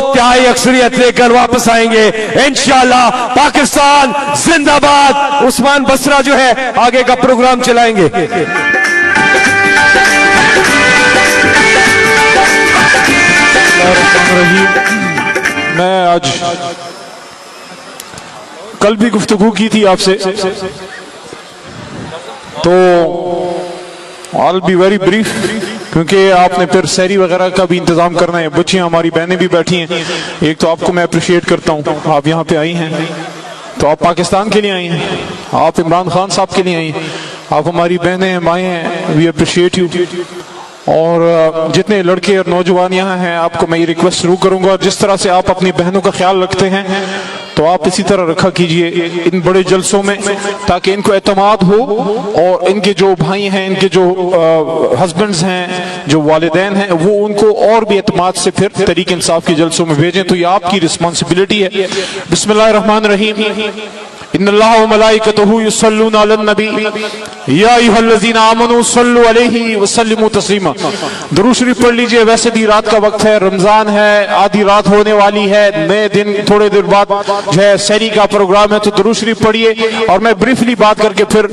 तिहाई अक्सरियत लेकर वापस आएंगे इंशाअल्लाह। पाकिस्तान जिंदाबाद। उस्मान बसरा जो है आगे का प्रोग्राम चलाएंगे। मैं आज कल भी गुफ्तगू की थी आपसे, तो I'll be very brief, क्योंकि आपने फिर सहरी वगैरह का भी इंतजाम करना है। बच्चियां हमारी बहनें भी बैठी हैं। एक तो आपको मैं अप्रिशिएट करता हूँ, आप यहाँ पे आई हैं तो आप पाकिस्तान के लिए आई हैं, आप इमरान खान साहब के लिए आई हैं, आप हमारी बहनें हैं, माएँ हैं, वी अप्रिशिएट यू। और जितने लड़के और नौजवान यहाँ हैं, आपको मैं ये रिक्वेस्ट जरूर करूंगा, जिस तरह से आप अपनी बहनों का ख्याल रखते हैं तो आप इसी तरह रखा कीजिए इन बड़े जलसों में, ताकि इनको एतमाद हो और इनके जो भाई हैं, इनके जो हस्बैंड्स हैं, जो वालिदैन हैं, वो उनको और भी एतमाद से फिर तहरीक इंसाफ के जलसों में भेजें। तो ये आपकी रिस्पॉन्सिबिलिटी है। बिस्मिल्लाहिर्रहमानिर्रहीम। इन्नल्लाह व मलाइकतहु युसल्लूना अलन नबी या अय्युहल्लज़ीना आमनू सल्लु अलैहि व सल्लिमू तस्लीमा। दुरूद शरीफ पढ़ लीजिए। वैसे भी रात का वक्त है, रमजान है, आधी रात होने वाली है, नए दिन थोड़े देर बाद जो है सहरी का प्रोग्राम है, तो दुरूद शरीफ पढ़िए। और मैं ब्रीफली बात करके फिर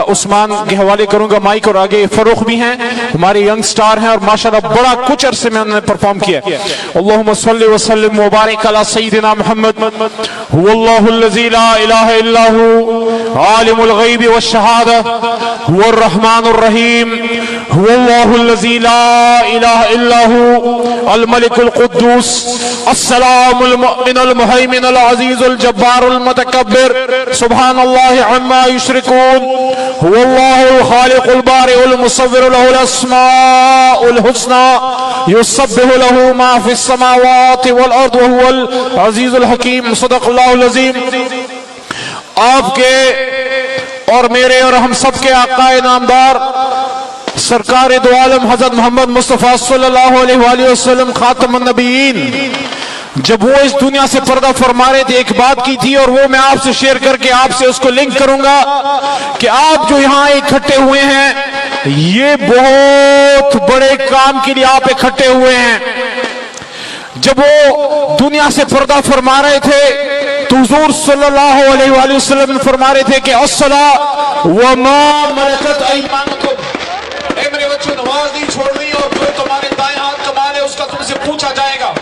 उस्मान के हवाले करूंगा माइक। और आगे फरूख भी हैं, हमारे यंग स्टार हैं और माशाल्लाह बड़ा कुछ अरसे में उन्होंने परफॉर्म किया। अल्लाहुम्मा सल्लि व सल्लिम व बारिक अला सय्यिदिना मुहम्मद हुवल्लाहुल्लज़ी ला इलाहा इल्ला हु आलिमुल गैबि वश्शहादा हुवर रहमानुर रहीम हुवल्लाहुल्लज़ी ला इलाहा इल्ला हु अल मलिकुल कुद्दूस अस्सलामुल मुमिनुल मुहैमिनुल अज़ीज़ुल जब्बारुल मुतकब्बिर सुब्हानल्लाहि अम्मा युश्रिकून हुवल्लाहुल खालिकुल बारिउल मुसव्विरु लहुल अस्माउल हुस्ना युसब्बिहु लहु मा फिस समावाति वल अर्द व हुवल अज़ीज़ुल हकीम। सदक़ल्लाहुल अज़ीम। आपके और मेरे और हम सब के आकाए नामदार सरकार दो आलम हजरत मोहम्मद मुस्तफा सल्लल्लाहु अलैहि वसल्लम खातमुन नबीयीन जब वो इस दुनिया से पर्दा फरमा रहे थे, एक बात की थी और वो मैं आपसे शेयर करके आपसे उसको लिंक करूंगा कि आप जो यहाँ इकट्ठे हुए हैं, ये बहुत बड़े काम के लिए आप इकट्ठे हुए हैं। जब वो दुनिया से पर्दा फरमा रहे थे तो हुजूर सल्लल्लाहु अलैहि वसल्लम फरमा रहे थे कि अस्सला व मा मलकत अयमानुकुम, ए मेरे बच्चों नमाज नहीं छोड़नी और जो तुम्हारे दाएं हाथ का माल है उसका तुमसे पूछा जाएगा।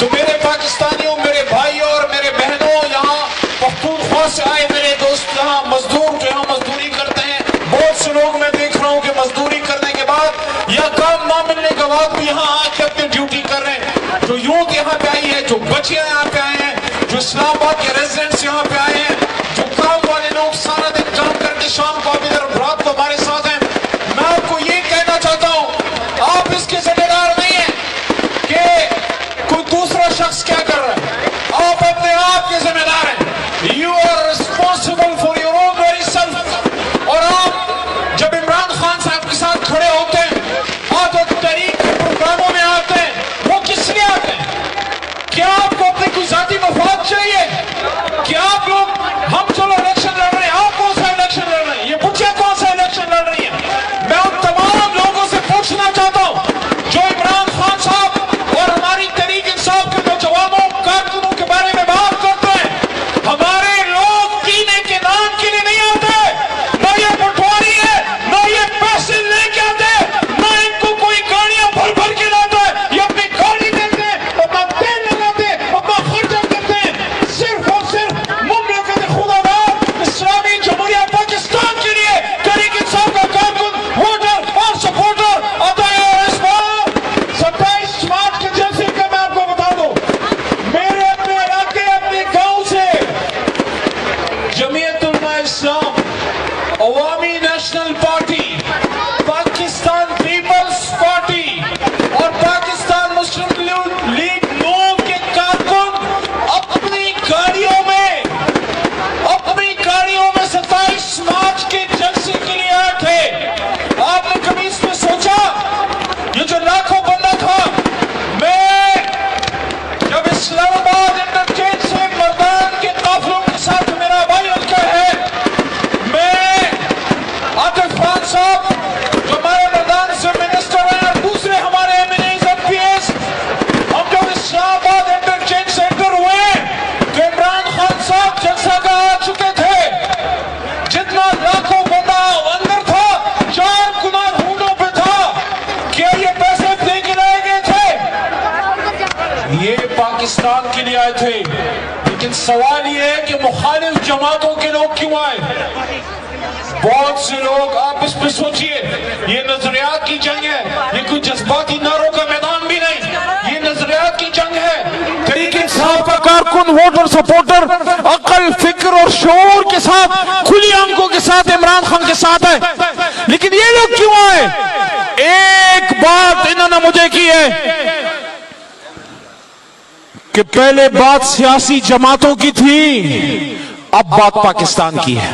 तो मेरे पाकिस्तानियों, मेरे भाइयों और मेरे बहनों, यहाँ पख्तूनख्वा से आए मेरे दोस्त, यहाँ मजदूर जो यहाँ मजदूरी करते हैं, बहुत से लोग मैं देख रहा हूँ कि मजदूरी करने के बाद या काम ना मिलने के बाद भी यहाँ आके अपनी ड्यूटी कर रहे हैं। जो यूथ यहाँ पे आई है, जो बच्चियां यहाँ पे आए हैं, जो इस्लामाबाद के रेजिडेंट्स यहाँ पे आए हैं, जो काम वाले लोग सारा दिन काम करके शाम को अभी रात को हमारे साथ हैं, मैं आपको ये कहना चाहता हूँ, आप इसके जिम्मेदार नहीं है कि कोई दूसरा शख्स क्या कर रहा है, आप अपने आप के जिम्मेदार हैं। You are responsible for your own very self. और आप जब इमरान खान साहब के साथ खड़े होते हैं, आप जो तहरीक के प्रोग्रामों में आते हैं, वो किस लिए आते हैं? क्या आपको अपने कोई जाती मफाद चाहिए? क्या आप लोग, हम चलो इलेक्शन लड़ रहे हैं, आप कौन सा इलेक्शन लड़ रहे हैं? ये बच्चियां कौन सा इलेक्शन लड़ रही है? मैं उन तमाम लोगों से पूछना चाहता हूं जो इमरान खान साहब और हमारी तहरीक इंसाफ के नौजवानों कारकुनों के बारे में बात करते हैं। हमारे लोग पीने के नाम के लिए नहीं आते, न ये पटवारी है, न ये पैसे लेके आते, न इनको कोई गाड़ियां भर भर के लाता है। ये अपनी गाड़ी देते हैं, अपना तेल लगाते, अपना खर्चा करते हैं, सिर्फ और सिर्फ मुमलकत یہ پاکستان کے لیے آئے تھے، لیکن سوال یہ ہے کہ مخالف جماعتوں کے لوگ کیوں آئے؟ بہت سے لوگ، آپ اس پہ سوچئے، یہ نظریات کی جنگ ہے، یہ کوئی جذباتی نعروں کا میدان بھی نہیں، یہ نظریات کی جنگ ہے۔ تحریک انصاف کا کارکن، ووٹر، سپورٹر عقل، فکر اور شعور کے ساتھ، کھلی آنکھوں کے ساتھ عمران خان کے ساتھ ہے، لیکن یہ لوگ کیوں آئے؟ ایک بات انہوں نے مجھے کی ہے کہ پہلے بات سیاسی جماعتوں کی تھی، اب بات پاکستان کی ہے۔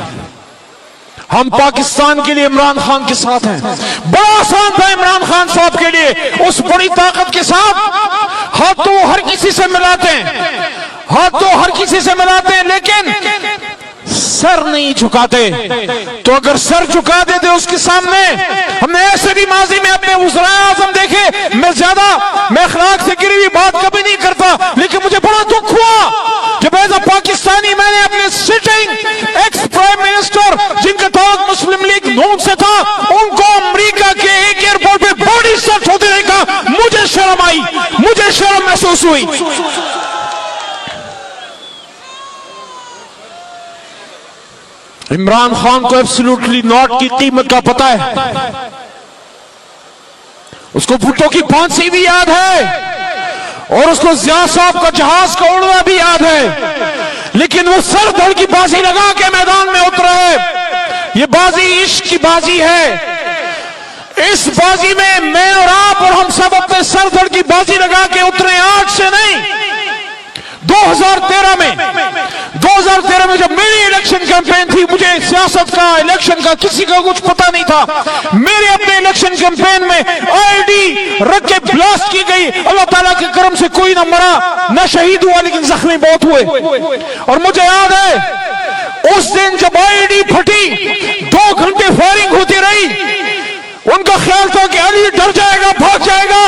ہم پاکستان کے لیے عمران خان کے ساتھ ہیں۔ بڑا آسان تھا عمران خان صاحب کے لیے اس بڑی طاقت کے ساتھ، ہاتھ تو ہر کسی سے ملاتے ہیں، ہاتھ تو ہر کسی سے ملاتے ہیں، لیکن سر نہیں جھکاتے۔ تو اگر سر جھکا دیتے اس کے سامنے، ہم نے ایسے بھی ماضی میں اپنے وزرائے اعظم دیکھے، میں اخلاق سے گری ہوئی بات کبھی نہیں کرتا، لیکن مجھے بڑا دکھ ہوا جب ایز اے پاکستانی میں نے اپنے سٹنگ ایکس پرائم منسٹر جن کا تعلق مسلم لیگ نون سے تھا، ان کو امریکہ کے ایک ایئرپورٹ پہ باڈی سرچ ہوتے دیکھا، مجھے شرم آئی، مجھے شرم محسوس ہوئی۔ عمران خان کو ایبسلیوٹلی ناٹ کی قیمت کا پتہ ہے، اس کو بھٹو کی پھانسی بھی یاد ہے، اور اس کو ضیاء صاحب کا جہاز کا اڑنا بھی یاد ہے، لیکن وہ سر دھڑ کی بازی لگا کے میدان میں اترا ہے۔ یہ بازی عشق کی بازی ہے، اس بازی میں اور آپ اور ہم سب اپنے سر دھڑ کی بازی لگا کے اترے، آج سے نہیں۔ 2013 میں جب میری الیکشن کیمپین تھی، مجھے سیاست کا، الیکشن کا، کسی کا کچھ پتہ نہیں تھا، میرے اپنے الیکشن کیمپین میں آئی ڈی رکھ کے بلاسٹ کی گئی، اللہ تعالیٰ کے کرم سے کوئی نہ مرا نہ شہید ہوا، لیکن زخمی بہت ہوئے۔ اور مجھے یاد ہے اس دن جب آئی ڈی پھٹی، 2 گھنٹے فائرنگ ہوتی رہی، ان کا خیال تھا کہ علی ڈر جائے گا، بھاگ جائے گا۔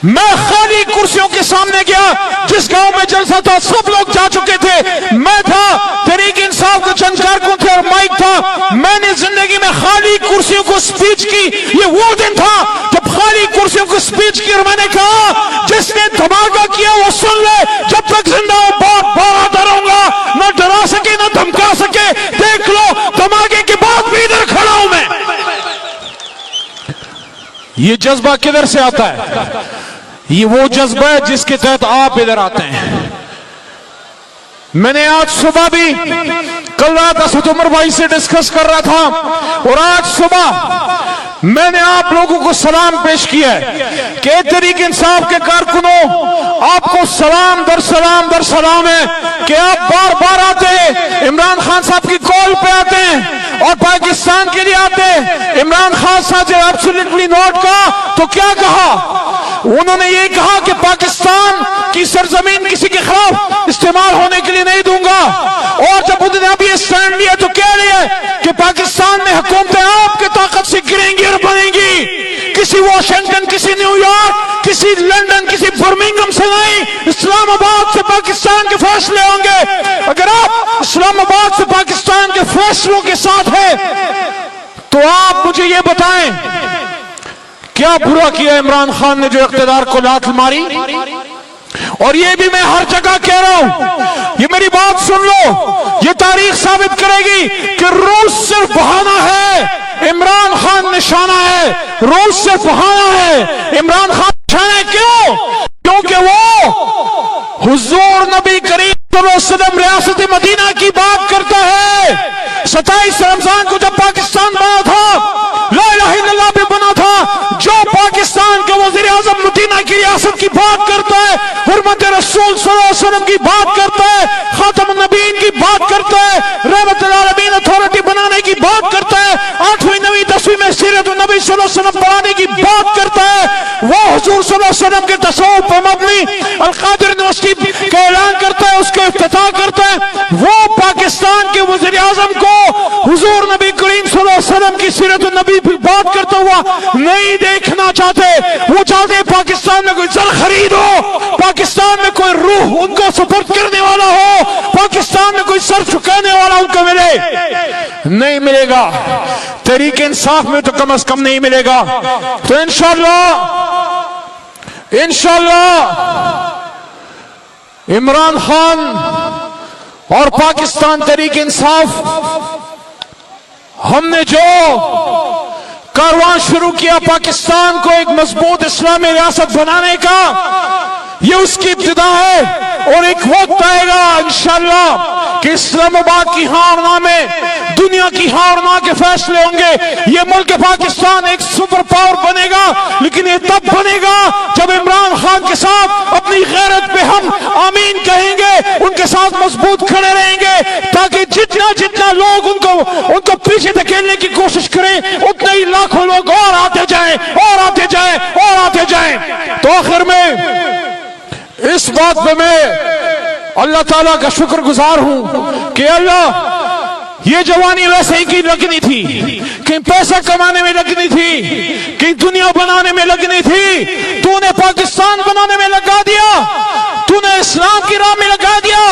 میں خالی کرسیوں کے سامنے گیا، جس گاؤں میں جلسہ تھا سب لوگ جا چکے تھے، میں تھا، تحریک انصاف کے چند کارکن تھے اور مائک تھا۔ میں نے زندگی میں خالی کرسیوں کو سپیچ کی، یہ وہ دن تھا جب خالی کرسیوں کو سپیچ کی، اور میں نے کہا جس نے دھماکہ کیا وہ سن لے، جب تک زندہ ہوں بار آتا رہوں گا، نہ ڈرا سکے نہ دھمکا سکے، دیکھ لو دھماکے کے بعد بھی ادھر کھڑا ہوں میں۔ یہ جذبہ کدھر سے آتا ہے؟ یہ وہ جذبہ ہے جس کے تحت آپ ادھر آتے ہیں۔ میں نے آج صبح بھی، کل رات اسد عمر بھائی سے ڈسکس کر رہا تھا، اور آج صبح میں نے آپ لوگوں کو سلام پیش کیا ہے کہ تحریک انصاف کے کارکنوں، آپ کو سلام در سلام در سلام ہے کہ آپ بار بار آتے ہیں، عمران خان صاحب کی کال پہ آتے ہیں اور پاکستان کے لیے آتے ہیں۔ عمران خان صاحب نے ایبسلیوٹلی ناٹ کہا تو کیا کہا؟ انہوں نے یہ کہا کہ پاکستان کی سرزمین کسی کے خلاف استعمال ہونے کے لیے نہیں دوں گا، اور جب انہوں نے ابھی اسٹینڈ لیا تو کہہ لیا کہ پاکستان میں حکومتیں آپ کی طاقت سے گریں گی اور بنیں گی، کسی واشنگٹن، کسی نیو یارک، کسی لندن، کسی برمنگھم سے نہیں، اسلام آباد سے پاکستان کے فیصلے ہوں گے۔ اگر آپ اسلام آباد سے پاکستان کے فیصلوں کے ساتھ ہیں تو آپ مجھے یہ بتائیں کیا برا کیا عمران خان نے جو اقتدار کو لات ماری؟ اور یہ بھی میں ہر جگہ کہہ رہا ہوں، یہ میری بات سن لو، یہ تاریخ ثابت کرے گی کہ روس صرف بہانہ ہے، عمران خان نشانہ ہے۔ روس صرف بہانہ ہے، عمران خان نشانہ ہے۔ کیوں؟ کیونکہ وہ حضور نبی کریم صلی اللہ علیہ وسلم ریاست مدینہ کی بات کرتا ہے۔ 27 رمضان کو جب پاکستان بنا تھا، لا الہ الا اللہ پہ بنا تھا، جو پاکستان کے وزیر اعظم مدینہ کی ریاست کی بات کرتا ہے، حرمت رسول صلی اللہ علیہ وسلم کی بات کرتا ہے، خاتم النبیین کی بات کرتا ہے، رحمت العالمین اتھارٹی بنانے کی بات کرتا ہے، 8ویں 9ویں 10ویں میں سیرت النبی صلی اللہ علیہ وسلم پڑھانے کی بات کرتا ہے، وہ حضور صلی اللہ علیہ وسلم کے تصوف پر مبنی القادر یونیورسٹی کا اعلان کرتا ہے، اس کا افتتاح کرتا ہے۔ وہ پاکستان کے وزیر اعظم کو حضور نبی کریم صلی اللہ علیہ وسلم کی سیرت النبی پر بات کرتا ہوا نہیں دیکھنا چاہتے۔ وہ چاہتے ہیں پاکستان میں کوئی زر خرید ہو، پاکستان میں کوئی روح ان کو سپورٹ کرنے والا ہو، پاکستان میں کوئی سر چکانے والا ان کو ملے۔ نہیں ملے گا، تحریک انصاف میں تو کم از کم نہیں ملے گا۔ تو انشاءاللہ इंशाअल्लाह इमरान खान और पाकिस्तान तहरीक इंसाफ हमने जो कारवां शुरू किया पाकिस्तान को एक मजबूत इस्लामी रियासत बनाने का, ये उसकी इब्तिदा है। और एक वक्त आएगा इंशाअल्लाह कि इस्लामाबाद की हारना में दुनिया की हारना के फैसले होंगे। ये मुल्क पाकिस्तान एक सुपर पावर बनेगा, लेकिन ये तब बनेगा जब इमरान खान के साथ अपनी गैरत पे हम आमीन कहेंगे, उनके साथ मजबूत खड़े रहेंगे, ताकि जितना जितना लोग उनको पीछे धकेलने की कोशिश करें, उतने ही लाखों लोग और आते जाएं और आते जाएं और आते जाएं। तो आखिर में इस बात पे मैं अल्लाह ताला का शुक्रगुजार हूं कि अल्लाह ये जवानी वैसे ही की लगनी थी, कहीं पैसा कमाने में लगनी थी, कहीं दुनिया बनाने में लगनी थी, तूने पाकिस्तान बनाने में लगा दिया, तूने इस्लाम की राह में लगा दिया,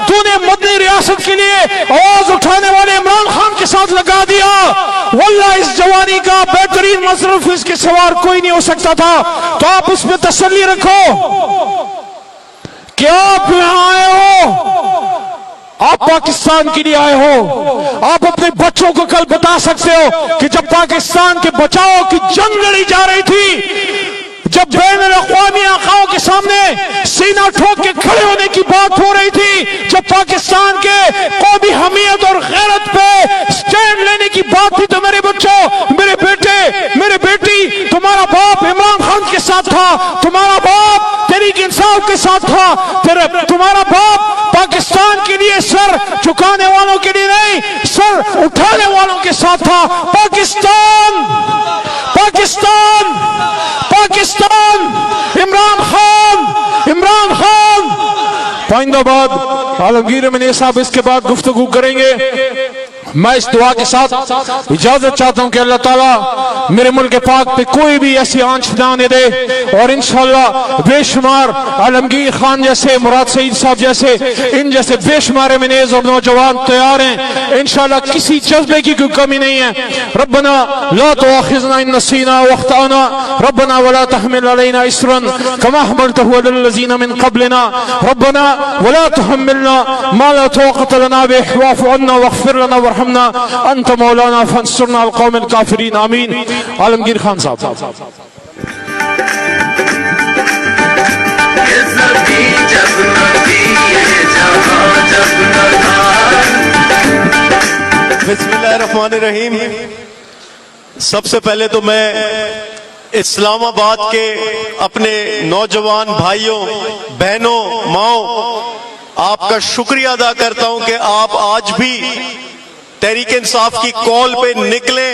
तूने मदनी रियासत के लिए आवाज उठाने वाले इमरान खान के साथ लगा दिया। वल्लाह इस जवानी का बेहतरीन मसरूफ इसके सवार कोई नहीं हो सकता था। तो आप उसमें तसल्ली रखो कि आप यहां आए हो, आप पाकिस्तान के लिए आए हो। आप अपने बच्चों को कल बता सकते हो कि जब पाकिस्तान के बचाव की जंग लड़ी जा रही थी, जब बैनुल-अक़वामी आकाओं के सामने सीना ठोक के खड़े होने की बात हो रही थी, जब पाकिस्तान के कौमी हमीयत और गैरत पे स्टैंड लेने की बात थी, तो मेरे बच्चों, मेरे बेटे, मेरे बेटी, तुम्हारा बाप इमरान खान के साथ था, तुम्हारा बाप तहरीक इंसाफ के साथ था, तुम्हारा बाप पाकिस्तान के लिए सर झुकाने वालों के लिए नहीं, सर उठाने वालों के साथ था। पाकिस्तान, पाकिस्तान, पाकिस्तान, इमरान खान, इमरान खान। पाइंदाबाद आलमगीर अमीन साहब इसके बाद गुफ्तगू करेंगे। मैं इस दुआ के साथ इजाजत चाहता हूं कि अल्लाह ताला मेरे मुल्क पाक पे कोई भी ऐसी आंच ना आने दे, और इंशाअल्लाह बेशुमार आलमगीर खान जैसे, मुराद सईद साहब जैसे, इन जैसे बेशुमार एमएनएज और नौजवान तैयार हैं। इंशाअल्लाह किसी जज्बे की कोई कमी नहीं है। रब्बना ला तुआखिज़ना इन नसीना व अख्ताना, रब्बना वला तहमिल अलैना इसरन कमा हमलतहु अलल लज़ीना मिन क़ब्लिना, रब्बना वला तुहम्मिलना मा ला ताक़त लना बिहि वाफ़ु अन्ना वग़फ़िर लना वरहमना अंत मौलाना फंसुरना अल क़ौमिल काफ़िरीन। आमीन। आलमगीर खान साहब। बिस्मिल्लाहिर्रहमानिर्रहीम। सबसे पहले तो मैं इस्लामाबाद के अपने नौजवान भाइयों, बहनों, माओ, आपका शुक्रिया अदा करता हूं कि आप आज भी तहरीक इंसाफ की कॉल पे निकले,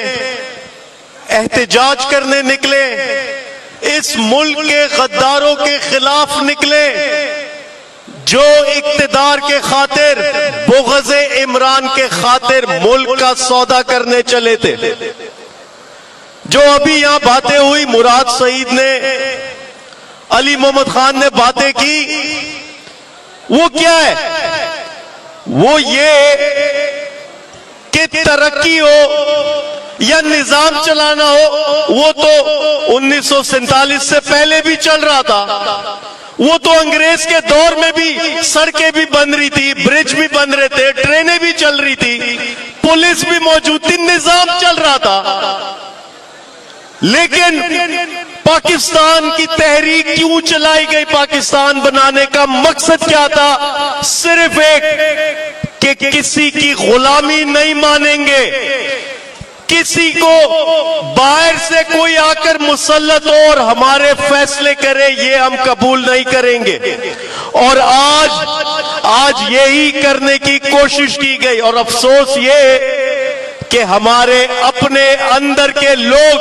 एहतजाज करने निकले, इस मुल्क के गद्दारों के खिलाफ निकले जो इक्तिदार के खातिर, बुग़्ज़े इमरान के खातिर मुल्क का सौदा करने चले थे। जो अभी यहां बातें हुई, मुराद सईद ने, अली मोहम्मद खान ने बातें की, वो क्या है? वो ये कि तरक्की हो या निजाम चलाना हो, वो तो 1947 से पहले भी चल रहा था। वो तो अंग्रेज के दौर में भी सड़कें भी बन रही थी, ब्रिज भी बन रहे थे, ट्रेनें भी चल रही थी, पुलिस भी मौजूद थी, निजाम चल रहा था। लेकिन पाकिस्तान की तहरीक क्यों चलाई गई? पाकिस्तान बनाने का मकसद क्या था? सिर्फ एक कि किसी की गुलामी नहीं मानेंगे, किसी को बाहर से कोई आकर मुसल्लत हो और हमारे फैसले करे, ये हम कबूल नहीं करेंगे। और आज यही करने की कोशिश की गई, और अफसोस ये कि हमारे अपने अंदर के लोग,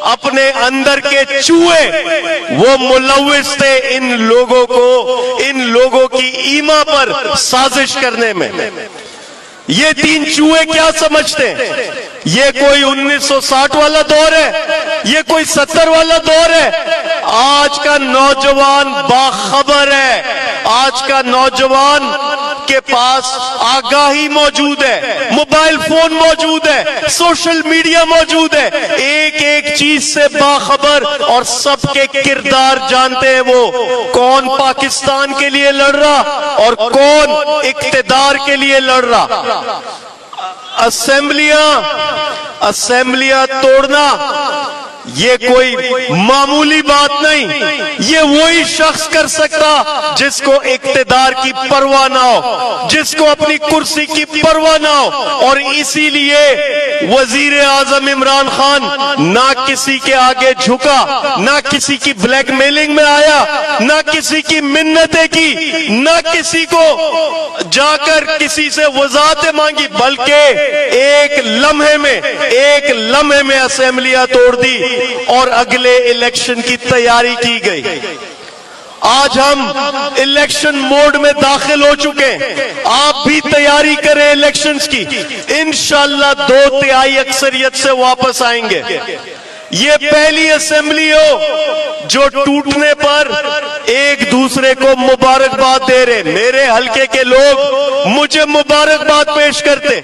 अपने अंदर के चूहे, वो मुलव्विस थे इन लोगों की ईमा पर साजिश करने में। ये तीन चूहे क्या समझते हैं? ये कोई 1960 वाला दौर है, ये कोई 70 वाला दौर है। आज का नौजवान बाखबर है, आज का नौजवान کے پاس آگاہی موجود ہے, موبائل فون موجود ہے, سوشل میڈیا موجود ہے, ایک ایک چیز سے باخبر اور سب کے کردار جانتے ہیں. وہ کون پاکستان کے لیے لڑ رہا اور کون اقتدار کے لیے لڑ رہا. اسمبلیاں توڑنا یہ کوئی معمولی بات نہیں. یہ وہی شخص کر سکتا جس کو اقتدار کی پرواہ نہ ہو, جس کو اپنی کرسی کی پرواہ نہ ہو. اور اسی لیے وزیر اعظم عمران خان نہ کسی کے آگے جھکا, نہ کسی کی بلیک میلنگ میں آیا, نہ کسی کی منتیں کی, نہ کسی کو جا کر کسی سے وضاحتیں مانگی, بلکہ ایک لمحے میں اسمبلیاں توڑ دی اور اگلے الیکشن کی تیاری کی گئی. آج ہم الیکشن موڈ میں داخل ہو چکے ہیں. آپ بھی تیاری کریں الیکشنز کی. انشاءاللہ 2/3 اکثریت سے واپس آئیں گے. یہ پہلی اسمبلی ہو جو ٹوٹنے پر ایک دوسرے کو مبارکباد دے رہے. میرے حلقے کے لوگ مجھے مبارکباد پیش کرتے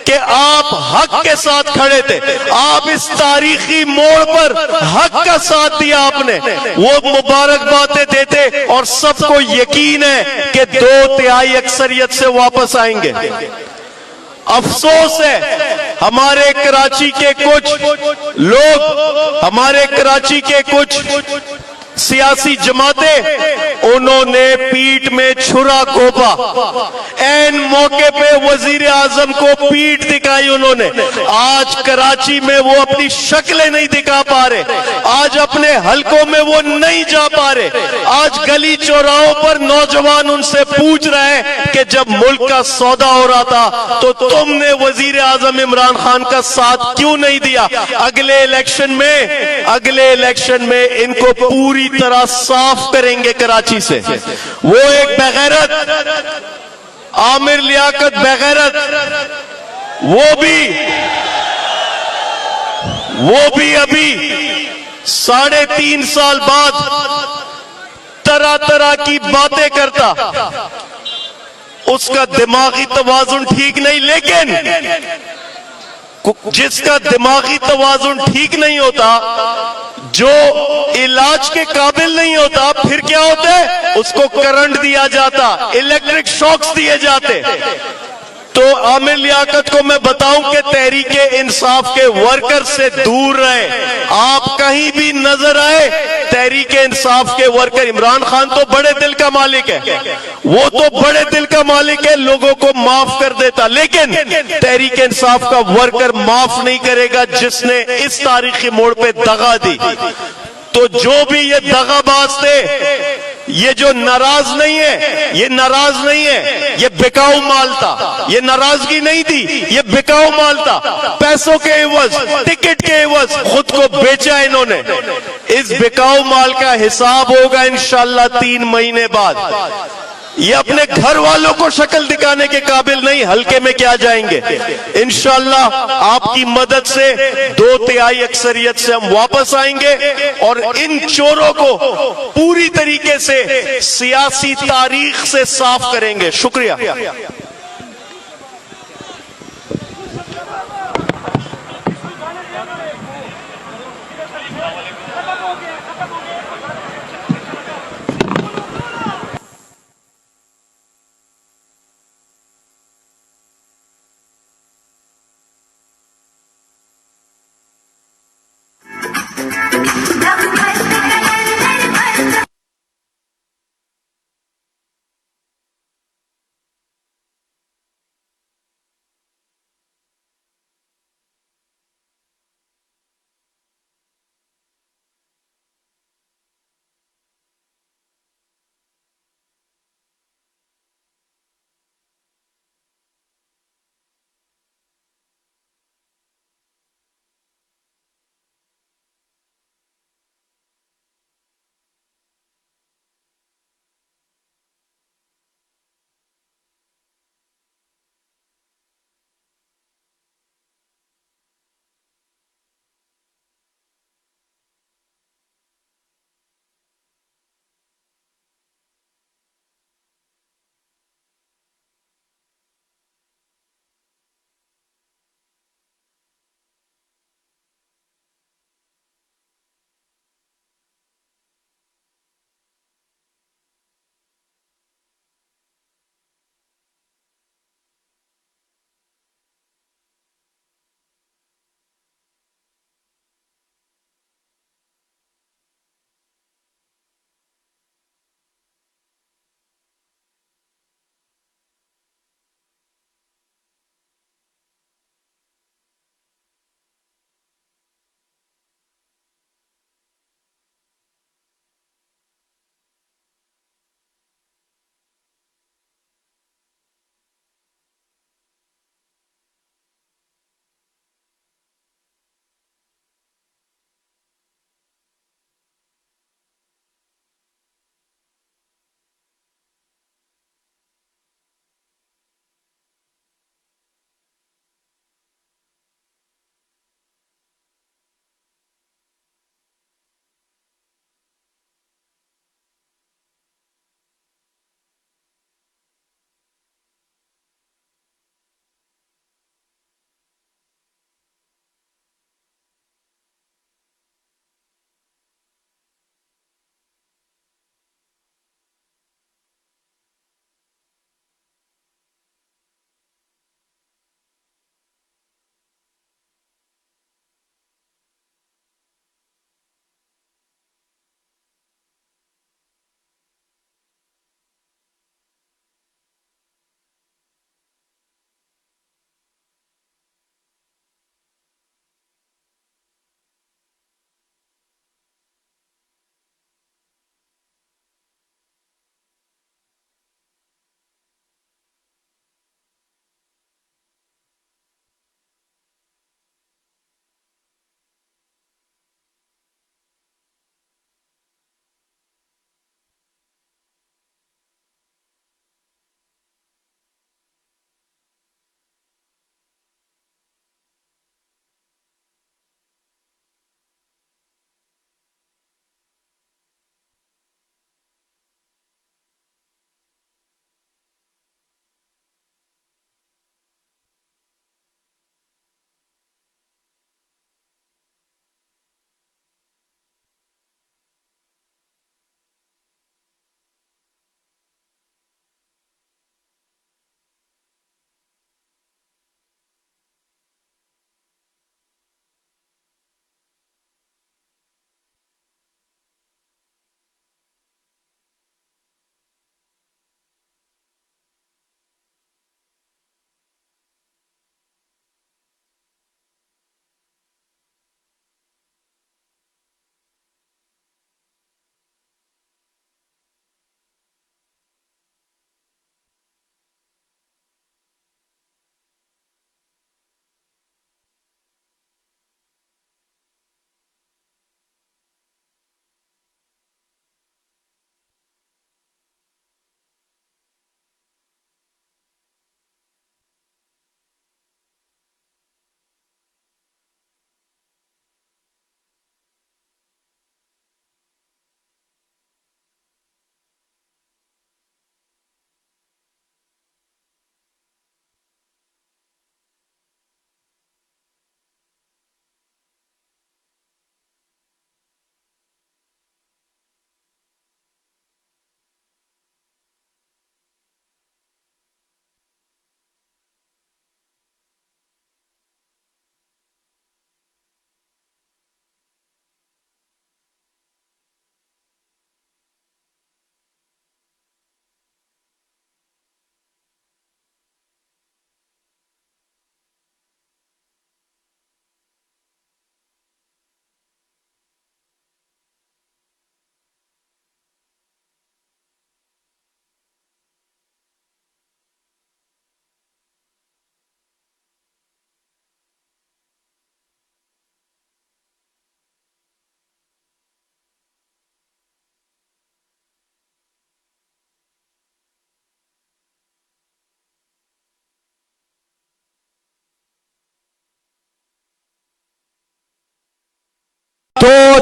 کہ آپ حق کے ساتھ کھڑے تھے, آپ اس تاریخی موڑ پر حق کا ساتھ دیا آپ نے. وہ مبارکبادیں دیتے اور سب کو یقین ہے کہ 2/3 اکثریت سے واپس آئیں گے. افسوس ہے ہمارے کراچی کے کچھ لوگ, ہمارے کراچی کے کچھ سیاسی جماعتیں, انہوں نے پیٹ میں چھرا گھونپا. این موقع پہ وزیر اعظم کو پیٹ دکھائی انہوں نے. آج کراچی میں وہ اپنی شکلیں نہیں دکھا پا رہے, آج اپنے حلقوں میں وہ نہیں جا پا رہے. آج گلی چوراہوں پر نوجوان ان سے پوچھ رہے ہیں کہ جب ملک کا سودا ہو رہا تھا تو تم نے وزیر اعظم عمران خان کا ساتھ کیوں نہیں دیا. اگلے الیکشن میں ان کو پوری طرح صاف کریں گے کراچی سے. وہ ایک بغیرت عامر لیاقت بغیرت, وہ بھی ابھی 3.5 سال بعد طرح کی باتیں کرتا. اس کا دماغی توازن ٹھیک نہیں. لیکن جس کا دماغی توازن ٹھیک نہیں ہوتا, جو علاج کے قابل نہیں ہوتا, پھر کیا ہوتا ہے, اس کو کرنٹ دیا جاتا, الیکٹرک شاکس دیے جاتے. تو عامر لیاقت کو میں بتاؤں کہ تحریک انصاف کے ورکر سے دور رہے. آپ کہیں بھی نظر آئے تحریک انصاف کے ورکر, عمران خان تو بڑے دل کا مالک ہے, وہ تو بڑے دل کا مالک ہے, لوگوں کو معاف کر دیتا. لیکن تحریک انصاف کا ورکر معاف نہیں کرے گا جس نے اس تاریخی موڑ پہ دغا دی. تو جو بھی یہ دغا باز تھے, یہ جو ناراض نہیں ہے, یہ بکاؤ مال تھا. یہ ناراضگی نہیں تھی, یہ بکاؤ مال تھا. پیسوں کے عوض, ٹکٹ کے عوض خود کو بیچا انہوں نے. اس بکاؤ مال کا حساب ہوگا انشاءاللہ 3 مہینے بعد. یہ اپنے گھر والوں کو شکل دکھانے کے قابل نہیں, حلقے میں کیا جائیں گے. انشاءاللہ آپ کی مدد سے 2/3 اکثریت سے ہم واپس آئیں گے اور ان چوروں کو پوری طریقے سے سیاسی تاریخ سے صاف کریں گے. شکریہ.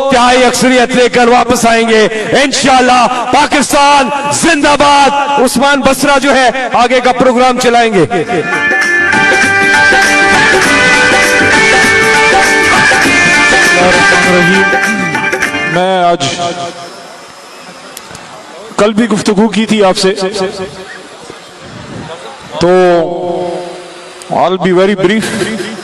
तिहाई अक्सरियत लेकर वापस आएंगे इंशाल्लाह। पाकिस्तान जिंदाबाद। उस्मान बसरा जो है आगे का प्रोग्राम चलाएंगे। मैं आज कल भी गुफ्तगू की थी आपसे, तो I'll be very brief,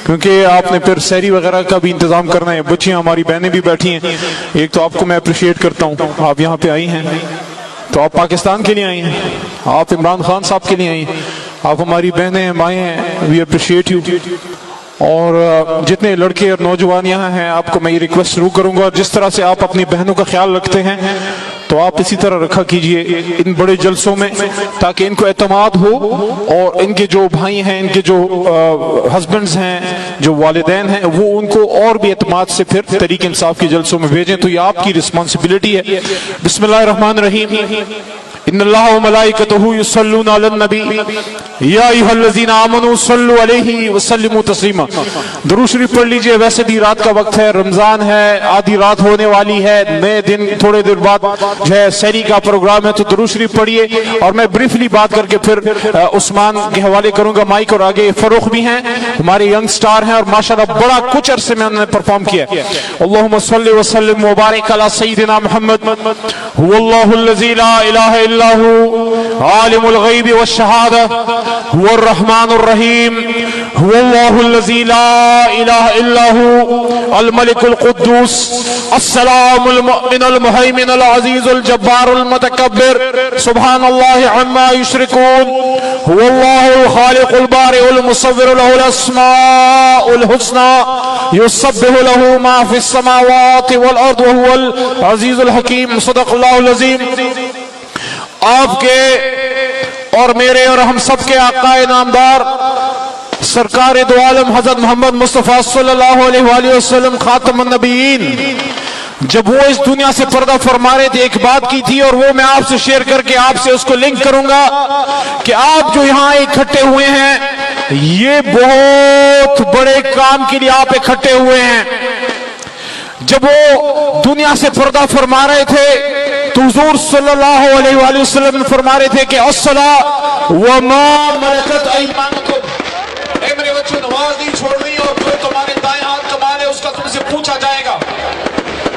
क्योंकि आपने फिर सहरी वगैरह का भी इंतजाम करना है। बच्चियां हमारी बहनें भी बैठी हैं। एक तो आपको मैं अप्रिशिएट करता हूं, आप यहाँ पे आई हैं तो आप पाकिस्तान के लिए आई हैं, आप इमरान खान साहब के लिए आई हैं, आप हमारी बहनें हैं, माएँ हैं, वी अप्रिशिएट यू। और जितने लड़के और नौजवान यहाँ हैं, आपको मैं ये रिक्वेस्ट शुरू करूंगा, जिस तरह से आप अपनी बहनों का ख्याल रखते हैं तो आप इसी तरह रखा कीजिए इन बड़े जलसों में, ताकि इनको एतमाद हो और इनके जो भाई हैं, इनके जो हस्बैंड्स हैं, जो वालिदैन हैं, वो उनको और भी एतमाद से फिर तहरीक इंसाफ के जलसों में भेजें। तो ये आपकी रिस्पॉन्सिबिलिटी है। बिस्मिल्लाहिर्रहमानिर्रहीम। इन्नल्लाह व मलाइकतहु युसल्लूना अलन नबी या अय्युहल्लज़ीना आमनू सल्लु अलैहि व सल्लिमू तस्लीमा। दुरूद शरीफ पढ़ लीजिए। वैसे भी रात का वक्त है, रमजान है, आधी रात होने वाली है, नए दिन थोड़े देर बाद जो है सहरी का प्रोग्राम है, तो दुरूद शरीफ पढ़िए। और मैं ब्रीफली बात करके फिर उस्मान के हवाले करूंगा माइक। और आगे फरूख भी हैं, हमारे यंग स्टार हैं और माशाल्लाह बड़ा कुछ अरसे में उन्होंने परफॉर्म किया है। अल्लाहुम्मा सल्लि व सल्लिम व बारिक अला सय्यिदिना मुहम्मद हुवल्लाहुल्लज़ी ला इलाहा इल्ला हु आलिमुल गैबि वश शहादा हुवर रहमानुर रहीम हुवल्लाहुल्लज़ी ला इलाहा इल्ला हु अल मलिकुल कुद्दूस अस्सलामुल मुमिनुल मुहैमिनुल अज़ीज़ुल जब्बारुल मुतकब्बिर सुब्हानल्लाहि अम्मा युश्रिकून हुवल्लाहुल खालिकुल बारिउल मुसव्विरु लहुल अस्माउल हुस्ना युसब्बिहु लहू मा फिस समावाति वल अर्द व हुवल अज़ीज़ुल हकीम। सदक़ल्लाहुल अज़ीम। आपके और मेरे और हम सब के आकाए नामदार सरकार दो आलम हजरत मोहम्मद मुस्तफा सल्लल्लाहु अलैहि वसल्लम खातमुन नबीयीन जब वो इस दुनिया से पर्दा फरमा रहे थे, एक बात की थी और वो मैं आपसे शेयर करके आपसे उसको लिंक करूंगा कि आप जो यहाँ इकट्ठे हुए हैं, ये बहुत बड़े काम के लिए आप इकट्ठे हुए हैं। जब वो दुनिया से पर्दा फरमा रहे थे तो हुजूर सल्लल्लाहु अलैहि वसल्लम ने फरमा रहे थे कि अस्सला व मा मलकत अयमानुकुम, ऐ मेरे बच्चों नमाज नहीं छोड़नी और जो तुम्हारे दाएं हाथ का माल है उसका तुमसे पूछा जाएगा।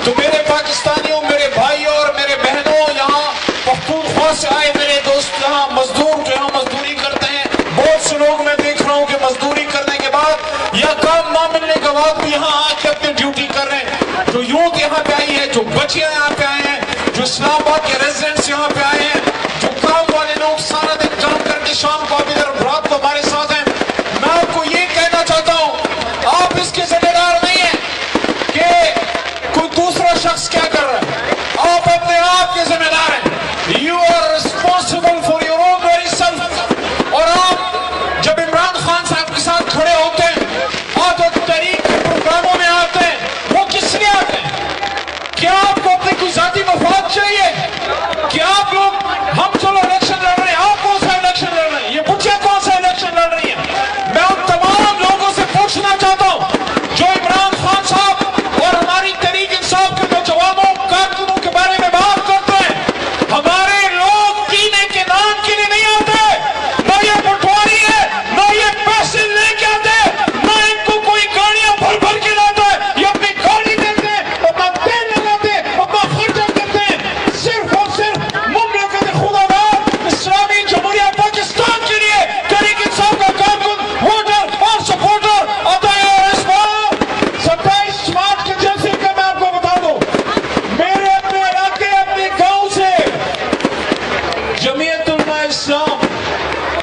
तो मेरे पाकिस्तानियों, मेरे भाइयों और मेरे बहनों, यहाँ पख्तूनख्वा से आए मेरे दोस्त, यहाँ मजदूर जो यहाँ मजदूरी करते हैं, बहुत से लोग मैं देख रहा हूँ कि मजदूरी करने के बाद या काम ना मिलने के बाद भी यहाँ आके अपनी ड्यूटी कर रहे हैं। जो यूथ यहाँ पे आई है, जो बच्चियां यहाँ पे आए हैं, जो इस्लामाबाद के रेजिडेंट्स यहाँ पे आए हैं, जो काम वाले लोग सारा दिन काम करके शाम को अभी रात को हमारे साथ हैं, मैं आपको ये कहना चाहता हूँ, आप इसके जिम्मेदार नहीं है कि कोई दूसरा शख्स क्या कर रहा है, आप अपने आप के जिम्मेदार हैं। You are responsible for your own very self. और आप जब इमरान खान साहब के साथ खड़े होते हैं और जो तहरीक के प्रोग्रामों में आते हैं, वो किस लिए आते हैं? क्या आपको अपनी कोई जाती मफाद चाहिए? क्या आप लोग, हम चलो इलेक्शन लड़ रहे हैं, आप कौन सा इलेक्शन लड़ रहे हैं, ये बच्चियां कौन सा इलेक्शन लड़ रही है? मैं उन तमाम लोगों से पूछना चाहता हूं जो इमरान खान साहब और हमारी तहरीक इंसाफ के नौजवानों कारकुनों के बारे में बात करते हैं। हमारे लोग पीने के नाम के लिए नहीं आते, ना ये पटवारी है, ना ये पैसे लेके आते, ना इनको कोई गाड़ियां भर भर के लाता है। ये अपनी गाड़ी देते हैं, अपना तेल लगाते हैं, अपना खर्चा करते हैं, सिर्फ और सिर्फ मुमलकत खुदाबाद इस्लामी जमहूरिया पाकिस्तान के लिए तहरीक इंसाफ का कारकुन, वोटर और सपोर्टर आता है। और इस बार 27 मार्च के जलसे का मैं आपको बता दूं, मेरे अपने इलाके, अपने गांव से Jamiat Ulema Islam,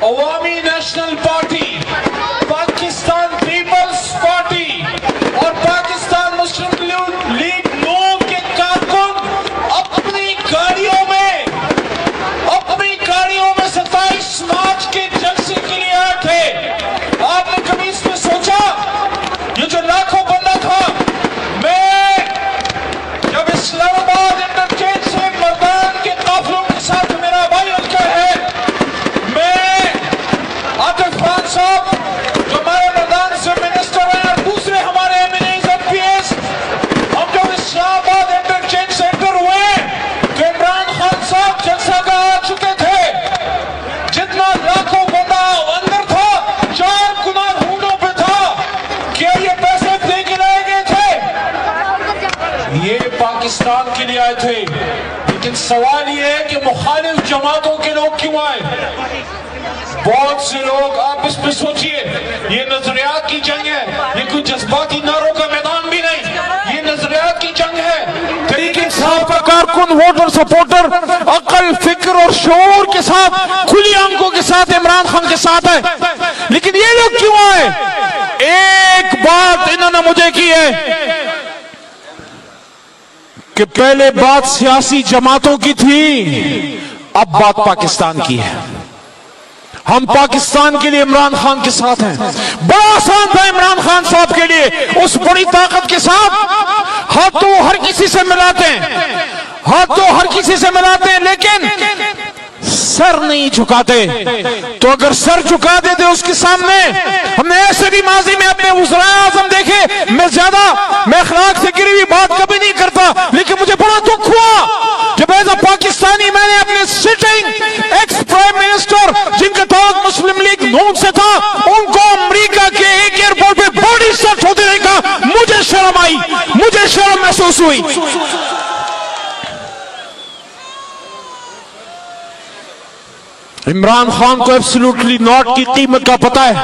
Awami national party, Pakistan peoples party और पाकिस्तान मुस्लिम लीग नून के कारकुन अपनी गाड़ियों में 27 मार्च के जलसे के लिए आए थे। आपने कभी इसमें सोचा, ये जो लाखों बंदा था, मैं जब इस्लामाबाद इंटरचेंज से मर्दान के काफिलों के साथ, मेरा भाई हल्का है, जमातों के लोग क्यों आए? बहुत से लोग, आप इस पे सोचिए, ये नजरियात की जंग है, ये कोई जज्बाती नारों का मैदान भी नहीं, ये नजरियात की जंग है। तरीके इंसाफ का कारकुन, वोटर, सपोर्टर अक्ल, फिक्र और शऊर के साथ, खुली आंखों के साथ इमरान खान के साथ है। लेकिन ये लोग क्यों आए? एक बात इन्होंने मुझे की है कि पहले बात सियासी जमातों की थी, अब बात पाकिस्तान की है। हम पाकिस्तान के लिए इमरान खान के साथ हैं। बड़ा आसान था इमरान खान साहब के लिए, उस बड़ी ताकत के साथ हाथ तो हर किसी से मिलाते हैं, हाथ तो हर किसी से मिलाते हैं, लेकिन सर नहीं झुकाते। तो अगर सर झुका देते उसके सामने, हमने ऐसे भी माजी में अपने वज़राए आज़म देखे, मैं अखलाक से गिरी हुई बात कभी नहीं करता, लेकिन मुझे बड़ा दुख हुआ जब एज अ पाकिस्तानी मैंने अपने सिटिंग एक्स प्राइम मिनिस्टर, जिनका ताल्लुक मुस्लिम लीग नून से था, उनको अमेरिका के एक एयरपोर्ट पे बॉडी सर्च होते देखा। मुझे शर्म आई, मुझे शर्म महसूस हुई। इमरान खान को एब्सोल्युटली नॉट की कीमत का पता है,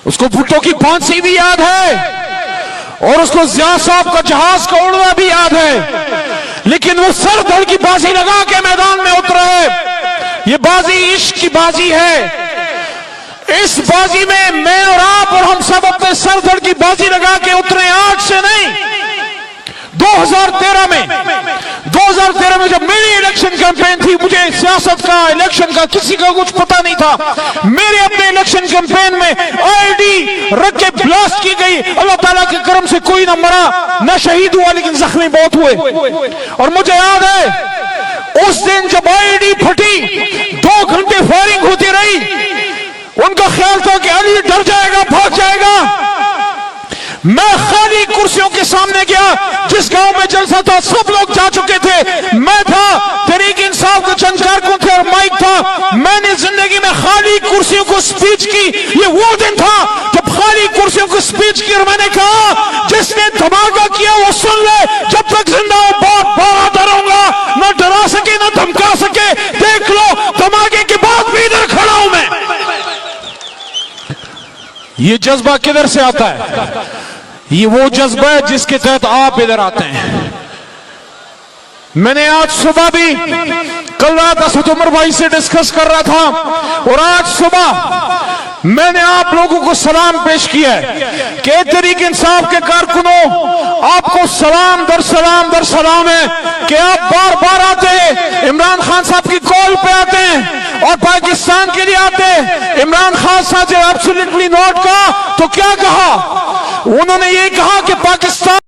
उसको भुट्टो की फांसी भी याद है और उसको ज़िया साहब का जहाज का उड़ना भी याद है, लेकिन वो सर धड़ की बाजी लगा के मैदान में उतरे। ये बाजी इश्क की बाजी है। इस बाजी में मैं और आप और हम सब अपने सर धड़ की बाजी लगा के उतरे, आज से नहीं। 2013 में जब मेरी इलेक्शन कैंपेन थी, मुझे सियासत का, इलेक्शन का, किसी का कुछ पता नहीं था। मेरे अपने इलेक्शन कैंपेन में आईडी रख के ब्लास्ट की गई। अल्लाह ताला के करम से कोई ना मरा, ना शहीद हुआ, लेकिन जख्मी बहुत हुए। और मुझे याद है उस दिन जब आईडी फटी, 2 घंटे फायरिंग होती रही। उनका ख्याल था कि अली डर जाएगा, भाग जाएगा। मैं खाली कुर्सियों के सामने गया, जिस गांव में जलसा था सब लोग जा चुके थे, मैं था, तहरीक इंसाफ के चंद कारकुन थे और माइक था। मैंने जिंदगी में खाली कुर्सियों को स्पीच की। ये वो दिन था जब खाली कुर्सियों को स्पीच की और मैंने कहा, जिसने धमाका किया वो सुन ले, जब तक जिंदा हूं बहुत बड़ा डरूंगा, न डरा सके न धमका सके। देख लो, धमाके के बाद भी इधर खड़ा हूं मैं। ये जज्बा किधर से आता है? ये वो जज्बा है जिसके तहत आप इधर आते हैं। मैंने आज सुबह भी, कल रात असद उमर भाई से डिस्कस कर रहा था और आज सुबह मैंने आप लोगों को सलाम पेश किया है कि तहरीक इंसाफ के कारकुनों, आपको सलाम दर सलाम है कि आप बार बार आते हैं, इमरान खान साहब की कॉल पे आते हैं और पाकिस्तान के लिए आते हैं। इमरान खान साहब ने एब्सोल्युटली नॉट कहा तो क्या कहा? उन्होंने ये कहा कि पाकिस्तान